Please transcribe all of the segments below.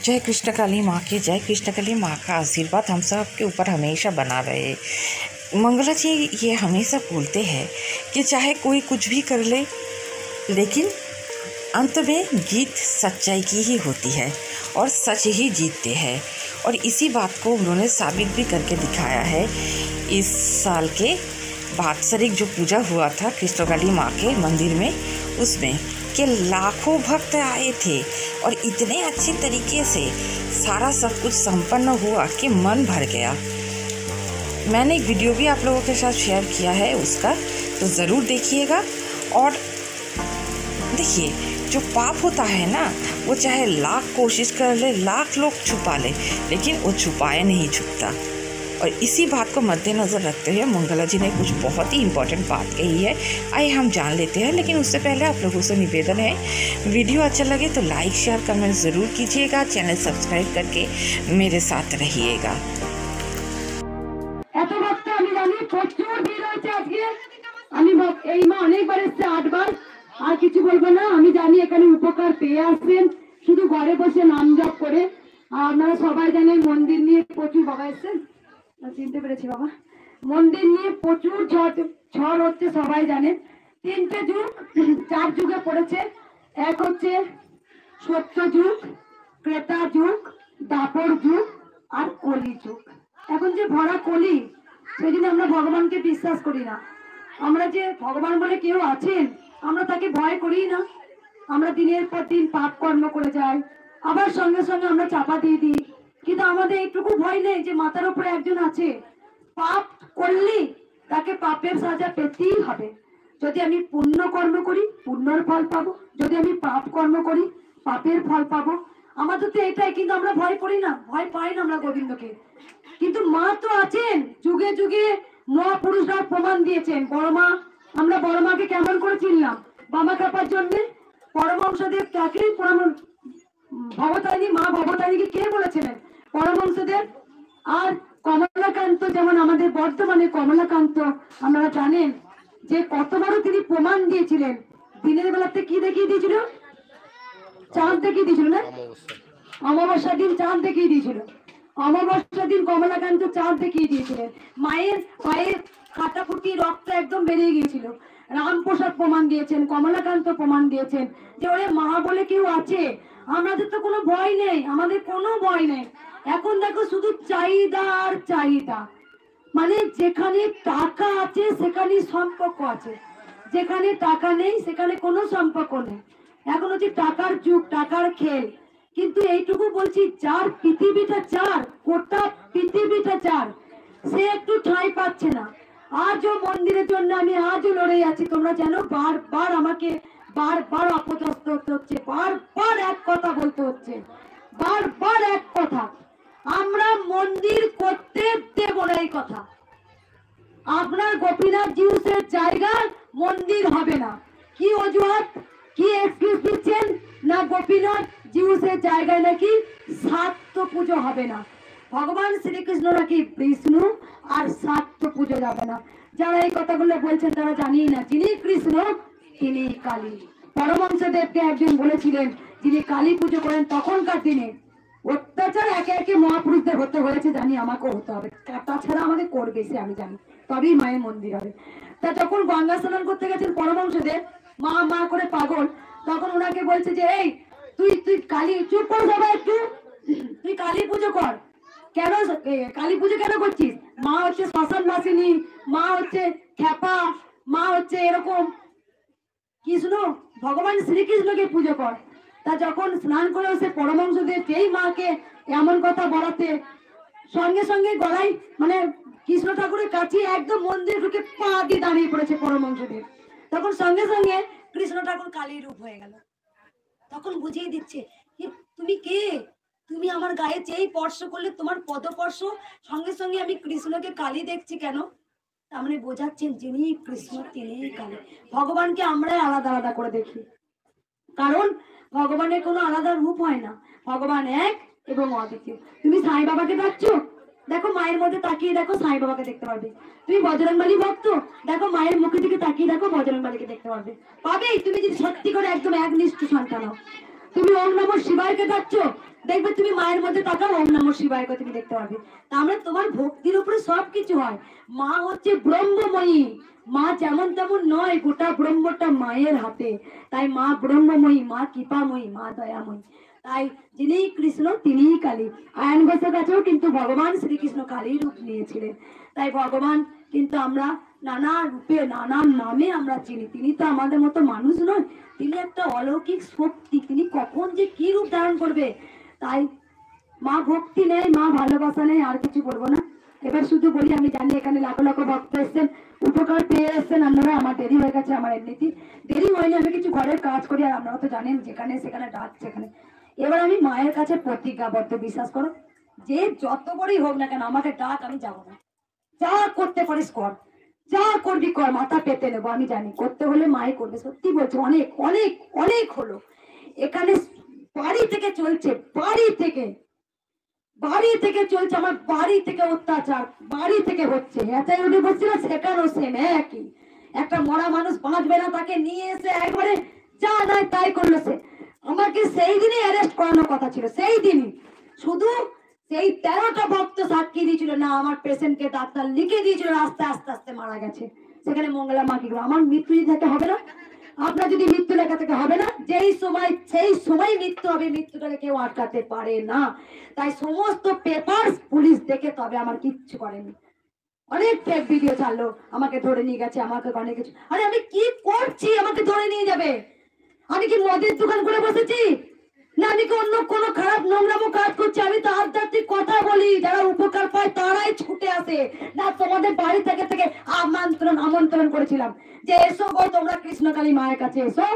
जय कृष्ण काली माँ की जय। कृष्ण काली माँ का आशीर्वाद हम सब के ऊपर हमेशा बना रहे। मंगला जी ये हमेशा बोलते हैं कि चाहे कोई कुछ भी कर ले, लेकिन अंत में जीत सच्चाई की ही होती है और सच ही जीतते हैं। और इसी बात को उन्होंने साबित भी करके दिखाया है। इस साल के वात्सरिक जो पूजा हुआ था कृष्णकाली माँ के मंदिर में, उसमें कि लाखों भक्त आए थे और इतने अच्छे तरीके से सारा सब कुछ संपन्न हुआ कि मन भर गया। मैंने एक वीडियो भी आप लोगों के साथ शेयर किया है, उसका तो ज़रूर देखिएगा। और देखिए, जो पाप होता है ना, वो चाहे लाख कोशिश कर ले, लाख लोग छुपा ले, लेकिन वो छुपाए नहीं छुपता। और इसी बात को मद्देनज़र रखते हुए मंगला जी ने कुछ बहुत ही इम्पोर्टेंट बात कही है। आइए हम जान लेते हैं, लेकिन उससे पहले आप लोगों से निवेदन है, वीडियो अच्छा लगे तो लाइक शेयर कमेंट ज़रूर कीजिएगा, चैनल सब्सक्राइब करके मेरे साथ रहिएगा। আর কিছু বলবো না। আমি জানি এখানে উপকার পেয়ে আসছেন, শুধু ঘরে বসে নাম জপ করে। আপনারা সবাই জানেন মন্দির নিয়ে প্রচুর বাবা এসছেন, চিনতে পেরেছি বাবা। মন্দির নিয়ে প্রচুর ঝড় হচ্ছে, সবাই জানেন। তিনটে যুগ, চার যুগে পড়েছে। এক হচ্ছে সত্য যুগ, ক্রেতা যুগ, দাপর যুগ আর কলি যুগ। এখন যে ভরা কলি, সেদিন আমরা ভগবানকে বিশ্বাস করি না। আমরা যে ভগবান বলে কেউ আছেন, আমরা তাকে ভয় করি না। আমরা দিনের পর দিন পাপ কর্ম করে যাই, আবার সঙ্গে সঙ্গে আমরা চাপা দিয়ে দিই। কিন্তু আমাদের একটুকু ভয় নেই যে মাথার উপরে একজন আছে। পাপ করলে তাকে পাপের সাজা পেতেই হবে। যদি আমি পুণ্য কর্ম করি, পুণ্যর ফল পাবো। যদি আমি পাপ কর্ম করি, পাপের ফল পাবো। আমাদের তো এটাই, কিন্তু আমরা ভয় করি না, ভয় পাই না আমরা গোবিন্দকে। কিন্তু মা তো আছেন, যুগে যুগে মহাপুরুষরা প্রমাণ দিয়েছেন। বড় মা, আমরা বড় মাকে কেমন করে চিনলাম? বামা কাপার জন্য পরমহংসদেব তাকে ভবতারিণী, মা ভবতারিণীকে কে বলেছিলেন? পরমহংসদেব। আর কমলাকান্ত, যেমন আমাদের বর্তমানে কমলাকান্ত, আপনারা জানেন যে কত বড় তিনি প্রমাণ দিয়েছিলেন। দিনের বেলাতে কি দেখিয়ে দিয়েছিল? চাঁদ দেখিয়ে দিয়েছিল না? অমাবস্যার দিন চাঁদ দেখিয়ে দিয়েছিল। অমাবস্যার দিন কমলাকান্ত চাঁদ দেখিয়ে দিয়েছিলেন। মায়ের পায়ের কাটাকুটি রক্ত একদম বেরিয়ে গিয়েছিল। রামপ্রসাদ প্রমাণ দিয়েছেন, কমলাকান্ত প্রমাণ দিয়েছেন যে ওরে মা বলে কেউ আছে। আমাদের তো কোনো ভয় নেই, আমাদের কোনো ভয় নেই। এখন দেখো শুধু চাহিদা আর চাহিদা। মানে যেখানে টাকা আছে সেখানে সম্পর্ক আছে, যেখানে টাকা নেই সেখানে কোনো সম্পর্ক নেই। এখন হচ্ছে টাকার যুগ, টাকার খেল। কিন্তু এইটুকু বলছি, যার পৃথিবীটা চার, গোটা পৃথিবীটা চার, সে একটু ঠাঁই পাচ্ছে না। আজও মন্দিরের জন্য আমি আজও লড়ে আছি। তোমরা জানো, বারবার আমাকে বারবার অপদস্থ হতে হচ্ছে, বারবার এক কথা বলতে হচ্ছে, বারবার এক কথা। আমরা মন্দির করতে দেব না, এই কথা। আপনার গোপীনাথ জিউসের জায়গায় মন্দির হবে না। কি অজুহাত, কি এক্সকিউজ দিচ্ছেন? না গোপীনাথ জিউসের জায়গায় নাকি সাত্য পুজো হবে না। ভগবান শ্রীকৃষ্ণ নাকি বিষ্ণু, আর সাত্য পুজো যাবে না। যারা এই কথাগুলো বলছেন তারা জানিয়ে না, যিনি কৃষ্ণ তিনি কালী। পরমহংসদেবকে একজন বলেছিলেন, যিনি কালী পুজো করেন তখনকার দিনে অত্যাচার একে একে মহাপুরুষদের হতে হয়েছে, জানি আমাকেও হতে হবে। তাছাড়া আমাদের করবে সে, আমি জানি, তবেই মায়ের মন্দির হবে। তা যখন গঙ্গা স্নান করতে গেছেন পরমহংসদেব, মা মা করে পাগল, তখন ওনাকে বলছে যে এই তুই কালী, চুপ কর সবাই একটু, তুই কালী পুজো কর। কেন কালী পুজো কেন করছিস? মা হচ্ছে শ্মশান বাসিনী, মা হচ্ছে খ্যাপা, মা হচ্ছে এরকম। কৃষ্ণ, ভগবান শ্রীকৃষ্ণকে পুজো কর। তা যখন স্নান করে সে পরমহংসদেব যেই মাকে এমন কথা বলাতে, সঙ্গে সঙ্গে গলায় মানে কৃষ্ণ ঠাকুরের কাছে একদম মন্দির ঢুকে পা দিয়ে দাঁড়িয়ে পড়েছে পরমহংসদেব। তখন সঙ্গে সঙ্গে কৃষ্ণ ঠাকুর কালী রূপ হয়ে গেল। তখন বুঝিয়ে দিচ্ছে, তুমি কে? তুমি আমার গায়ে যেই স্পর্শ করলে, তোমার পদস্পর্শ, সঙ্গে সঙ্গে আমি কৃষ্ণকে কালী দেখছি কেন? তার মানে বোঝাচ্ছেন যিনি কৃষ্ণ তিনি কালী। ভগবানকে আমরা আলাদা আলাদা করে দেখি, কারণ ভগবানের কোনো আলাদা রূপ হয় না। ভগবান এক এবং অদ্বিতীয়। তুমি সাই বাবাকে ডাকছো, দেখো মায়ের মধ্যে তাকিয়ে দেখো, সাই বাবাকে দেখতে পারবে। তুমি বজরংবলী ভক্ত, দেখো মায়ের মুখের দিকে তাকিয়ে দেখো, বজরংবলীকে দেখতে পারবে। পাবেই, তুমি যদি সত্যি করে একদম একনিষ্ঠ সন্তান হও। তুমি ওম নমঃ শিবায়কে ডাকছো, দেখবে তুমি মায়ের মধ্যে তাকাও, ওম নমঃ শিবায়কে তুমি দেখতে পাবে। তার মানে তোমার ভক্তির উপরে সবকিছু হয়। মা হচ্ছে ব্রহ্মময়ী, মা যেমন তেমন নয়, গোটা ব্রহ্মটা মায়ের হাতে। তাই মা ব্রহ্মময়ী, মা কৃপাময়ী, মা দয়াময়ী। তাই যিনি কৃষ্ণ তিনিই কালী। আয়ন ঘোষের কাছেও কিন্তু ভগবান শ্রীকৃষ্ণ কালীর রূপ নিয়েছিলেন। তাই ভগবান কিন্তু আমরা নানা রূপে নানান নামে আমরা চিনি। তিনি তো আমাদের মতো মানুষ নয়, তিনি একটা অলৌকিক শক্তি, তিনি কখন যে কি রূপ ধারণ করবে। তাই মা ভক্তি নেই, মা ভালোবাসা নেই, আর কিছু বলবো না। এবার শুধু বলি, আমি জানি এখানে লাখো লাখো ভক্ত এসছেন, উপকার পেয়ে এসছেন আপনারা। আমার দেরি হয়ে গেছে, আমার এমনিতেই দেরি হয়নি, আমি কিছু ঘরের কাজ করি, আর আপনারা তো জানেন যেখানে সেখানে ডাক সেখানে। এবার আমি মায়ের কাছে প্রতিজ্ঞাবদ্ধ, বিশ্বাস করো, যে যত বড়ই হোক না কেন আমাকে ডাক, আমি যাবো না। যা করতে পারিস কর, যা করবি কর, মাথা পেতে নেবো, আমি জানি করতে হলে মাই করবে। সত্যি বলছি, অনেক অনেক অনেক হলো এখানে, বাড়ি থেকে চলছে, বাড়ি থেকে চলছে, আমার বাড়ি থেকে অত্যাচার, বাড়ি থেকে হচ্ছে। এটাই উনি বলছিল সেখানে সেম একই, একটা মরা মানুষ বাঁচবে না, তাকে নিয়ে এসে একবারে যা নাই তাই করলো সে। আমাকে সেই দিনই অ্যারেস্ট করানোর কথা ছিল, সেই দিনই। শুধু সেই 13টা ভক্ত সাক্ষী দিয়েছিল না, আমার পেশেন্টকে ডাক্তার লিখে দিয়েছিল, আস্তে আস্তে আস্তে মারা গেছে। সেখানে মঙ্গলা মা কি, আমার মৃত্যু যদি থাকে হবে না? আপনার যদি মৃত্যু লেখা থেকে হবে না? যেই সময় সেই সময় মৃত্যু হবে, মৃত্যুটাকে কেউ আটকাতে পারে না। তাই সমস্ত পেপার পুলিশ দেখে তবে আমার কিচ্ছু করেনি। অনেক ফেক ভিডিও ছাড়লো, আমাকে ধরে নিয়ে গেছে, আমাকে অনেক কিছু। আরে আমি কি করছি আমাকে ধরে নিয়ে যাবে? আমি কি মদের দোকান করে বসেছি? না আমি কি অন্য কোনো খারাপ নোংরামো কাজ করছি? আমি তো আধ্যাত্মিক কথা বলি, যারা উপকার পায় তারাই ছুটে আসে। না তোমাদের বাড়ি থেকে থেকে আমন্ত্রণ করেছিলাম যে এসো গো তোমরা কৃষ্ণকালী মায়ের কাছে এসো,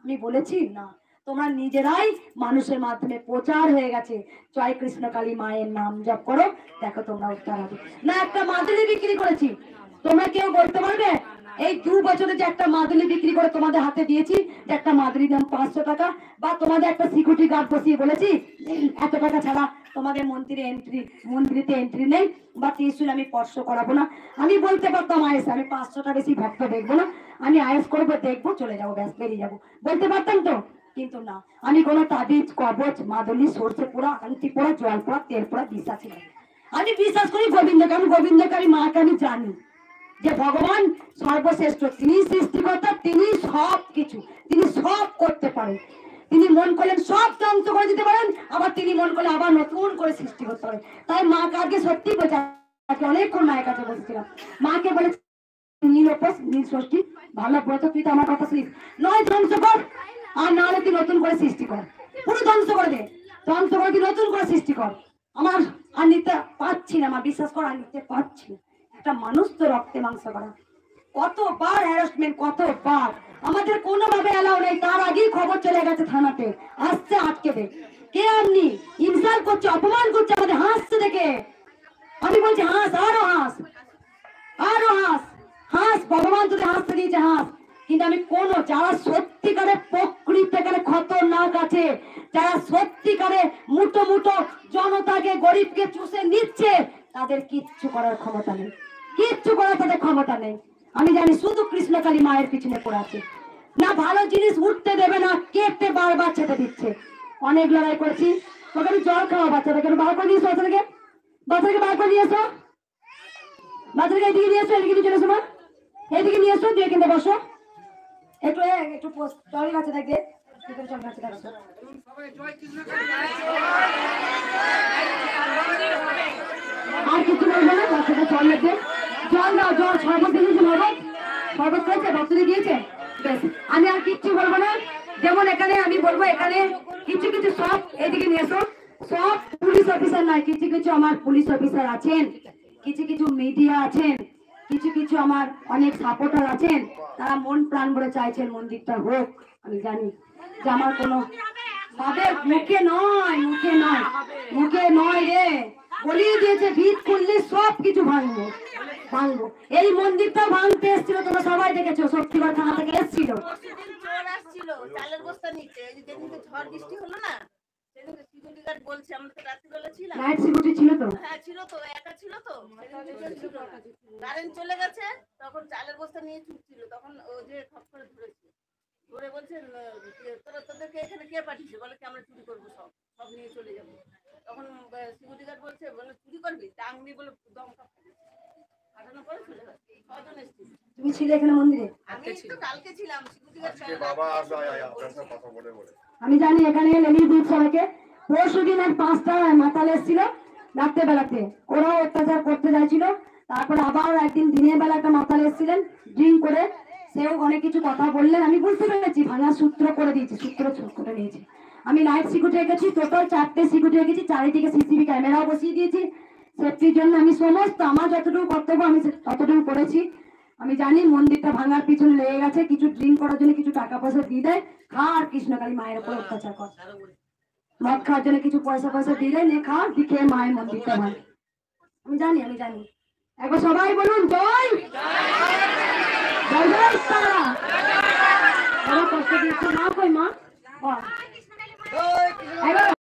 আমি বলেছি না, তোমরা নিজেরাই মানুষের মাধ্যমে প্রচার হয়ে গেছে, জয় কৃষ্ণকালী মায়ের নাম জপ করো, দেখো তোমরা উদ্ধার হবে। না একটা মাদুলি বিক্রি করেছি, তোমরা কেউ বলতে পারবে? এই 2 বছরে যে একটা মাদুলি বিক্রি করে তোমাদের হাতে দিয়েছি, যে একটা মাদুলির দাম 500 টাকা, বা তোমাদের একটা সিকিউরিটি গার্ড বসিয়ে বলেছি এত টাকা ছাড়া তোমাদের মন্দিরেতে এন্ট্রি নেই, বা ত্রিশূল আমি স্পর্শ করাবো না। আমি বলতে পারতাম আয়েস আমি 500টা বেশি ভক্ত দেখবো না, আমি আয়েস করবো, দেখবো, চলে যাবো, ব্যাস বেরিয়ে যাবো, বলতে পারতাম তো। কিন্তু না, আমি কোনো তাবিজ কবচ মাদুলি সর্ষে পোড়া আংটি পোড়া জল পোড়া তেল পোড়া বিশ্বাস নেই। আমি বিশ্বাস করি গোবিন্দকে, আমি গোবিন্দকারী মাকে আমি জানি যে ভগবান সর্বশ্রেষ্ঠ, তিনি সৃষ্টিকর্তা, তিনি সব কিছু, তিনি সব করতে পারেন। তিনি মন করলেন সব ধ্বংস করে দিতে পারেন, আবার তিনি মন করলে আবার নতুন করে সৃষ্টি করতে পারেন। তাই মা কাজকে সত্যি বোঝা, আজকে অনেকক্ষণ মায়ের কাছে বসেছিলাম, মাকে বলে নীল উপোস নীল ষষ্ঠী ভালো ব্রত, তুই তো আমার কথা শুনিস, নয় ধ্বংস কর, আর না হলে তুই নতুন করে সৃষ্টি কর, পুরো ধ্বংস করে দে, ধ্বংস করে তুই নতুন করে সৃষ্টি কর। আমার আর নিতে পারছি না, আমার বিশ্বাস কর আর নিতে পারছি না। একটা মানুষ তো রক্তে মাংস করা, কতবার হ্যারাসমেন্ট, কতবার আমাদের কোনোভাবে এলাও নেই, তার আগেই খবর চলে গেছে থানাতে, আসছে আটকে দে, কে আপনি ইনসাল্ট করছে, অপমান করছে আমাদের, হাসছে দেখে। আমি বলছি হাস, আরো হাস, আরো হাস, হাস, ভগবান তোকে হাসতে দিয়েছে, হাস। কিন্তু আমি কোন যারা সত্যিকারে প্রকৃতিকারে খতরনাক আছে, যারা সত্যিকারে মুঠো মুঠো জনতাকে গরিবকে চুষে নিচ্ছে, তাদের কিচ্ছু করার ক্ষমতা নেই, কিচ্ছু করার তাদের ক্ষমতা নেই। আমি জানি শুধু কৃষ্ণকালী মায়ের পিছনে পড়ে আছে, না ভালো জিনিস উঠতে দেবে না, কেটে বারবার ছেটে দিচ্ছে। অনেক লড়াই করেছি, ওখানে জল খাওয়া বাচ্চাটাকে বার করে নিয়েছো, বাচ্চাটাকে বার করে নিয়েছো, বাচ্চাটাকে এদিকে নিয়ে এসো, এদিকে চলে এসো, মা এদিকে নিয়ে এসো, দিয়ে কিন্তু বসো একটু, একটু চল গাছে দেখবে, চল গাছে দেখো। আর কিছু বলবো না, বাচ্চাটা জল লাগবে, জল দাও, জল শরবত দিয়েছে, শরবত করেছে, বাচ্চাদের দিয়েছে, বেশ আমি আর কিচ্ছু বলবো না। যেমন এখানে আমি বলবো, এখানে কিছু কিছু সব এদিকে নিয়ে এসো, সব পুলিশ অফিসার নয়, কিছু কিছু আমার পুলিশ অফিসার আছেন, কিছু কিছু মিডিয়া আছেন, কিছু কিছু আমার অনেক সাপোর্টার আছেন, তারা মন প্রাণ ভরে চাইছেন মন্দিরটা হোক। আমি জানি যে আমার কোনো তাদের মুখে নয়, মুখে নয় রে, বলিয়ে দিয়েছে ভিত খুললে সব কিছু ভাঙবো, ভাঙবো। এই মন্দিরটা ভাঙতে এসেছিল, তোমরা সবাই দেখেছো, শক্তিগড় থানা থেকে এসেছিল, চালের বস্তা নিচে যেদিনকে ঝড় বৃষ্টি হলো না, সেদিনকে সিকিউরিটি গার্ড বলছে, আমরা তো রাত্রিবেলা ছিলাম, নাইট সিকিউরিটি ছিল তো, হ্যাঁ ছিল তো, একা ছিল তো, কারেন্ট চলে গেছে, তখন চালের বস্তা নিয়ে ছুটছিল, তখন ও যে খপ করে ধরেছে, ওরা বলছে তোরা তোদেরকে এখানে কে পাঠিয়েছে, বলে কি আমরা চুরি করবো, সব সব নিয়ে চলে যাবো। তখন সিকিউরিটি গার্ড বলছে, বলে চুরি করবি, টাংনি বলে দমকা পাঠানোর পরে চলে গেছে। 6 জন এসেছিল। তুমি ছিলে এখানে মন্দিরে? আমি তো কালকে ছিলাম, সিকিউরিটি গার্ড আমি জানি এখানে লেলিয়ে দিই সবাইকে। পরশু দিন এক 5টা মাতাল এসেছিল রাত্রেবেলাতে, ওরাও অত্যাচার করতে চাইছিল। তারপর আবার একদিন দিনের বেলা একটা মাতাল এসেছিলেন ড্রিঙ্ক করে, সেও অনেক কিছু কথা বললেন। আমি বুঝতে পেরেছি ভাঙার সূত্র করে দিয়েছি, সূত্র করে নিয়েছি। আমি নাইট সিকিউরিটি রেখেছি, টোটাল 4টে সিকিউরিটি রেখেছি, চারিদিকে সিসিটিভি ক্যামেরাও বসিয়ে দিয়েছি সেফটির জন্য। আমি সমস্ত আমার যতটুকু কর্তব্য আমি ততটুকু করেছি। আমি জানি মন্দিরটা ভাঙার পিছনে লেগে গেছে, কিছু ড্রিঙ্ক করার জন্য কিছু টাকা পয়সা দিয়ে দেয়, খা আর কৃষ্ণকালী মায়ের উপর অত্যাচার কর। মদ খাওয়ার জন্য কিছু পয়সা দিয়ে দেয়, নে খা, দিকে মায়ের মন্দিরটা ভাঙে। আমি জানি। একবার সবাই বলুন জয় জয় জয় তারা। কষ্ট দিয়েছে মা, কই মা? একবার